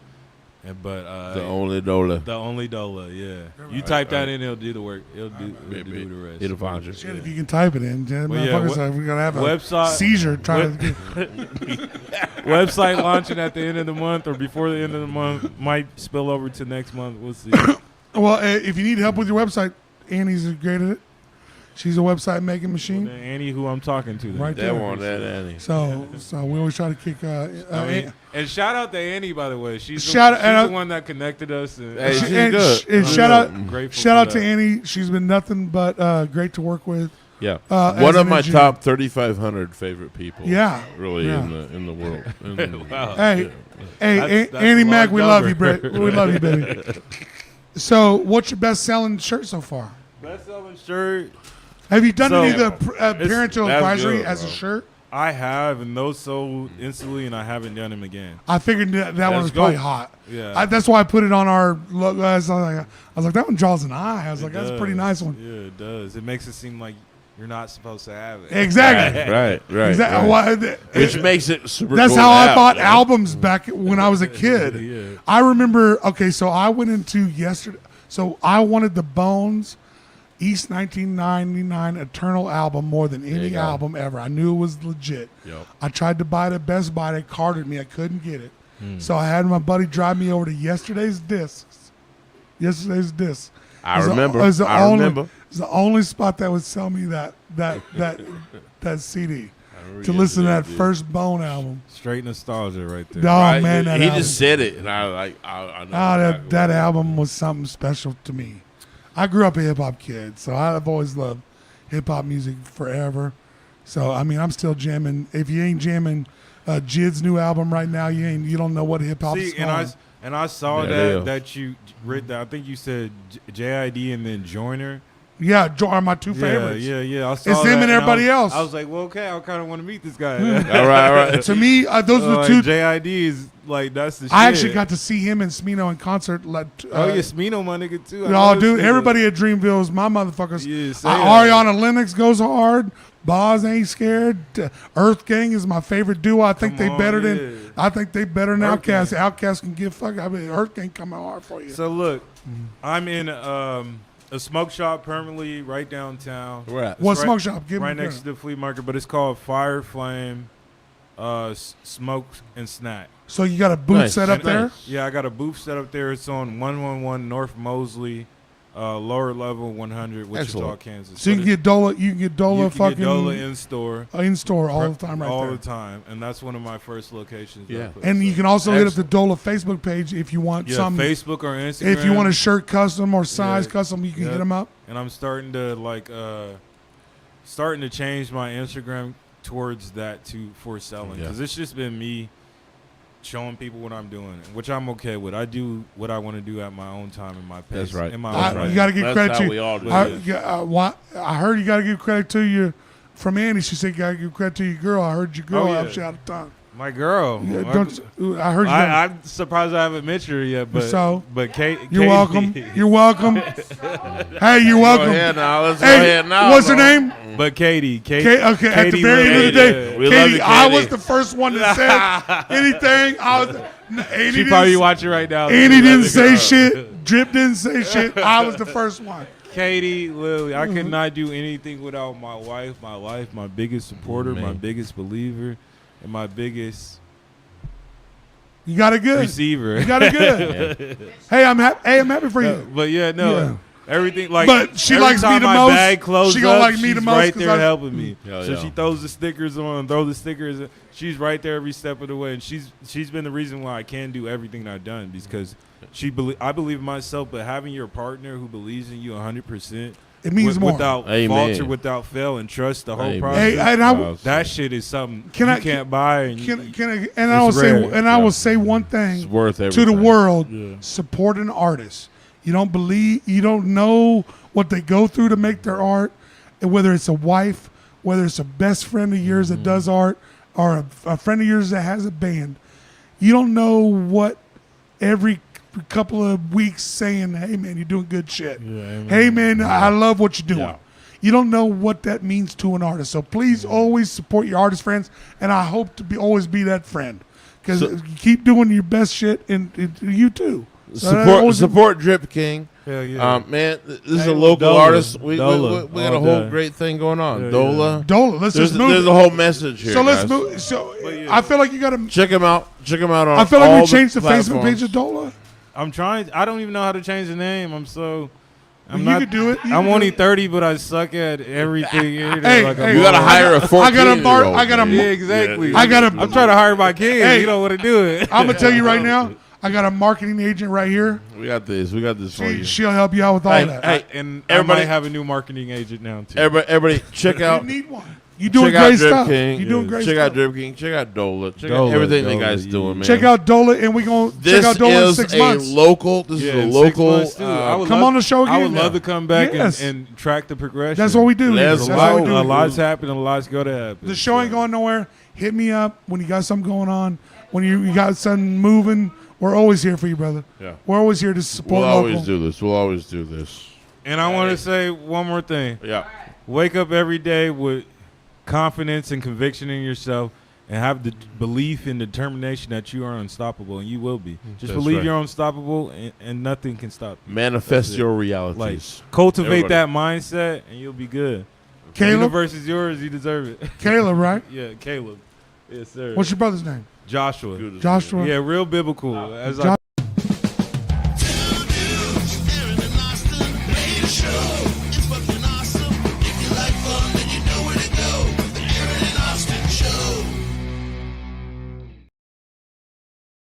But the only dollar. the only Dola, yeah. You type that in, it'll do the work. It'll do the rest. It'll find you. Shit, if you can type it in, Well, yeah, motherfuckers, we're gonna have a website- seizure trying to. Website launching at the end of the month or before the end of the month. Might spill over to next month. We'll see. Well, if you need help with your website, Annie's great at it. She's a website making Well, machine. then Annie, who I'm talking to, then. Right That there. one, that Annie. So we always try to kick. I mean, and shout out to Annie, by the way. She's Shout- the, and she's I- the one that connected us. And, Hey, she's and, good. and She's shout out, good. grateful shout for out to that. Annie. She's been nothing but great to work with. Yeah, as one of an my engineer. top 3,500 favorite people. Yeah, really yeah. in the world. In the- Wow. Hey, That's Annie a Mac, large we love you, number. Brett. We love you, baby. So, what's your best selling shirt so far? Best selling shirt. Have you done So- any of the parental that's advisory good, as a bro. shirt? I have, and those sold instantly, and I haven't done them again. I figured that one Let's was go. probably hot. Yeah. That's why I put it on our logo. I was like, that one draws an eye. I was like, It that's a pretty does. nice one. Yeah, it does. It makes it seem like you're not supposed to have it. Exactly. right. Exactly. Well, Which makes it super. that's cool how to I have, bought man. albums back when I was a kid. Yeah. I remember. Okay, so I went into yesterday. So I wanted the Bones East 1999 Eternal album more than you any go. album ever. I knew it was legit. Yep. I tried to buy it at Best Buy. They carded me. I couldn't get it. So I had my buddy drive me over to Yesterday's Discs. Yesterday's Discs. I It's the- remember. it's the I only- remember. It's the only spot that would sell me that CD remember to listen to that Yesterday's first Bone album. Straight nostalgia right there. Oh Right? man, that he album. just said it, and I like. I know. Oh, exactly that what- album was something special to me. I grew up a hip hop kid, so I've always loved hip hop music forever. So I mean, I'm still jamming. If you ain't jamming Jid's new album right now, you don't know what hip hop is. See, and I saw Yeah, yeah. that you read that. I think you said JID and then Joyner. Yeah, are my two favorites. Yeah. I saw It's him that, and everybody I else. was, I was like, well, okay, I kind of want to meet this guy. All right. To me, those are the two. JID is like that's the. I shit. actually got to see him and Smino in concert. Oh yeah, Smino, my nigga too. I Oh, know this dude, nigga. everybody at Dreamville is my motherfuckers. Yeah, say Ariana Lennox goes hard. Boz ain't scared. Earth Gang is my favorite duo. I think Come they on, better yeah. than. I think they better than Earth Outkast. Gang. Outkast can give fuck. I mean, Earth Gang coming hard for you. So look, I'm in a smoke shop permanently right downtown. Where at? What right- smoke shop? Give right me next to the flea market, but it's called Fire Flame Smoke and Snack. So you got a booth Nice, set up nice. there. Yeah, I got a booth set up there. It's on 111 North Mosley, lower level 100, Wichita, Excellent. Kansas. So you can get Dola. You can get Dola you can fucking get Dola in store in store all the time, right all there. the time, and that's one of my first locations. that I Yeah. put. And you So, can also hit up the Excellent. Dola Facebook page if you want yeah, some. Facebook or Instagram. If you want a shirt custom or size Yeah. custom, you can Yeah. hit them up. And I'm starting to starting to change my Instagram towards that for selling Yeah. because it's just been me showing people what I'm doing, which I'm okay with. I do what I want to do at my own time and my pace. That's right. In my That's own right. right. You got to give That's credit how to. we all do I heard you got to give credit to your. From Annie, she said you got to give credit to your girl. I heard your girl Oh, yeah. helped you out of time. My girl. Yeah, My- I heard you. I'm surprised I haven't met her yet, but So, Kate. You're Katie- welcome. You're welcome. Hey, you're Go welcome. ahead now. Let's go Hey, ahead now. what's her bro. name? But Katie. Okay, at the Katie very end of the Lily, day, We love Katie, you, I Katie. was the first one that said anything. Annie She probably watching right now. Annie didn't say shit. Drip didn't say shit. I was the first one. Katie, Lily, I could not do anything without my wife, my biggest supporter, my Man. biggest believer, and my biggest You got it good. receiver. You got it good. Hey, I'm happy for you. But yeah, no, Yeah. everything like. But she every likes me time the my most. bag closes She gonna up, like me she's the most right 'cause there I- helping me. Yeah, So yeah. she throws the stickers on, throw the stickers. She's right there every step of the way, and she's been the reason why I can do everything I've done because I believe in myself. But having your partner who believes in you 100%, It means more. without Amen. falter, without fail, and trust the whole Amen. process. Hey, and I, That shit is something Can you I- can't buy. And can I, and I will It's say, rare. and I Yeah. will say one It's thing worth to everything. the world: Yeah. support an artist. You don't believe, you don't know what they go through to make their art, and whether it's a wife, whether it's a best friend of yours that does art, or a friend of yours that has a band. You don't know what every couple of weeks saying, "Hey man, you're doing good shit." Hey man, I love what you're doing. Yeah. You don't know what that means to an artist. So please always support your artist friends, and I hope to always be that friend because So- you keep doing your best shit, and you too. So that always- Support Drip King. Hell yeah. Man, this is Hey, a local Dola. artist. We Dola, got a all whole day. great thing going on. Yeah, Dola. Dola, let's There's, just move. there's it. a whole message here. So let's guys. move. So yeah. I feel like you got to. Check him out. Check him out on. I feel like all we changed the Facebook platforms. page of Dola. I'm trying. I don't even know how to change the name. I'm You not. could do it. You I'm could only do it. 30, but I suck at everything. Hey, like hey, You gotta ball. hire a 14 I got a mark. I got a. Yeah, exactly. I got a. I'm trying to hire my kids. Hey. You don't want to do it. I'm gonna tell you right now. I got a marketing agent right here. We got this. We got this for you. She'll help you out with all Hey, that. hey, And everybody- I might have a new marketing agent now too. Everybody, check out. You need one. You doing Check out great Drip stuff. King. You doing great Check stuff. out Drip King. Check out Dola. Check out Dola, everything the Dola, guy's yeah. doing, man. Check out Dola, and we gonna check This out Dola in is 6 a months. local. This Yeah, is a in 6 local. months, too. I would Come love- on the show I would again. love to come back Yes. and track the progression. That's what we do. here. Let's That's A what we lot, do. a lot's happening. A lot's going to happen. The show ain't going nowhere. Hit me up when you got something going on. When you got something moving, we're always here for you, brother. Yeah. We're always here to support We'll local. always do this. We'll always do this. And I want to say one more thing. Yeah. Wake up every day with confidence and conviction in yourself and have the belief and determination that you are unstoppable, and you will be. Just That's believe right. you're unstoppable, and nothing can stop you. Manifest That's it. your Like, realities. cultivate Everybody. that mindset, and you'll be good. The Caleb, universe is yours. You deserve it. Caleb, right? Yeah, Caleb. Yes, sir. What's your brother's name? Joshua. Good as Joshua. Yeah, real biblical. As I Joshua.